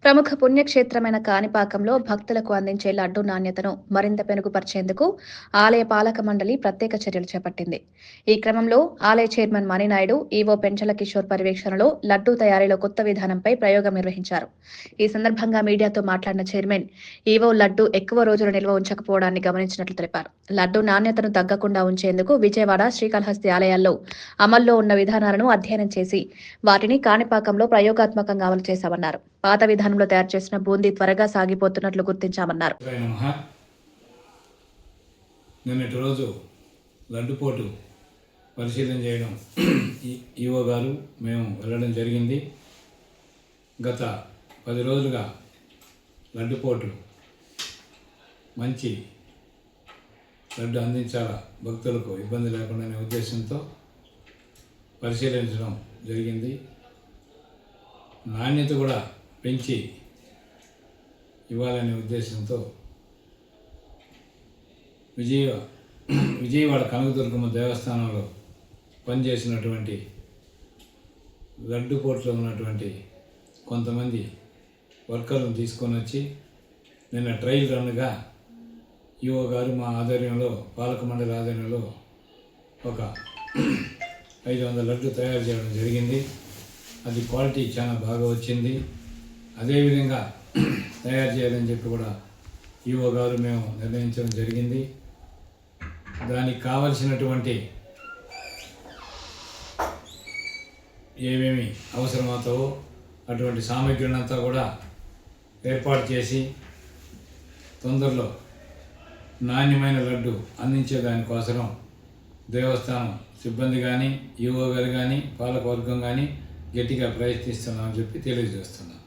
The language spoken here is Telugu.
ప్రముఖ పుణ్యక్షేత్రమైన కాణిపాకంలో భక్తులకు అందించే లడ్డూ నాణ్యతను మరింత మెరుగుపరిచేందుకు ఆలయ పాలక మండలి ప్రత్యేక చర్యలు చేపట్టింది. ఈ క్రమంలో ఆలయ చైర్మన్ మణినాయుడు, ఈవో పెంచల కిషోర్ పర్యవేక్షణలో లడ్డూ తయారీలో కొత్త విధానంపై ప్రయోగం నిర్వహించారు. ఈ సందర్భంగా మీడియాతో మాట్లాడిన చైర్మన్, ఈవో లడ్డూ ఎక్కువ రోజులు నిల్వ ఉంచకపోవడాన్ని గమనించినట్లు తెలిపారు. లడ్డూ నాణ్యతను తగ్గకుండా ఉంచేందుకు విజయవాడ, శ్రీకాళహస్తి ఆలయాల్లో అమల్లో ఉన్న విధానాలను అధ్యయనం చేసి వాటిని కాణిపాకంలో ప్రయోగాత్మకంగా అమలు చేశామన్నారు. పాత విధానంలో తయారు చేసిన బూందీ త్వరగా సాగిపోతున్నట్లు గుర్తించామన్నారు. నిన్నటి రోజు లడ్డుపోటు పరిశీలన చేయడం ఈవో గారు మేము వెళ్ళడం జరిగింది. గత 10 రోజులుగా లడ్డుపోటు మంచి లడ్డు అందించాలా, భక్తులకు ఇబ్బంది లేకుండా అనే ఉద్దేశంతో పరిశీలించడం జరిగింది. నాణ్యత కూడా పెంచి ఇవ్వాలనే ఉద్దేశంతో విజయవాడ కనకదుర్గమ్మ దేవస్థానంలో పనిచేసినటువంటి లడ్డుపోట్లో ఉన్నటువంటి కొంతమంది వర్కర్లను తీసుకొని వచ్చి నిన్న ట్రయల్ రన్గా ఈఓ గారు మా ఆధ్వర్యంలో, పాలక మండలి ఆధ్వర్యంలో ఒక 500 లడ్డు తయారు చేయడం జరిగింది. అది క్వాలిటీ చాలా బాగా వచ్చింది. అదేవిధంగా తయారు చేయాలని చెప్పి కూడా ఈఓ గారు మేము నిర్ణయించడం జరిగింది. దానికి కావలసినటువంటి ఏమేమి అవసరమవుతావో అటువంటి సామగ్రిని అంతా కూడా ఏర్పాటు చేసి తొందరలో నాణ్యమైన లడ్డు అందించే దానికోసం దేవస్థానం సిబ్బంది కానీ, ఈఓ గారు కానీ, పాలకవర్గం కానీ గట్టిగా ప్రయత్నిస్తున్నామని చెప్పి తెలియజేస్తున్నాం.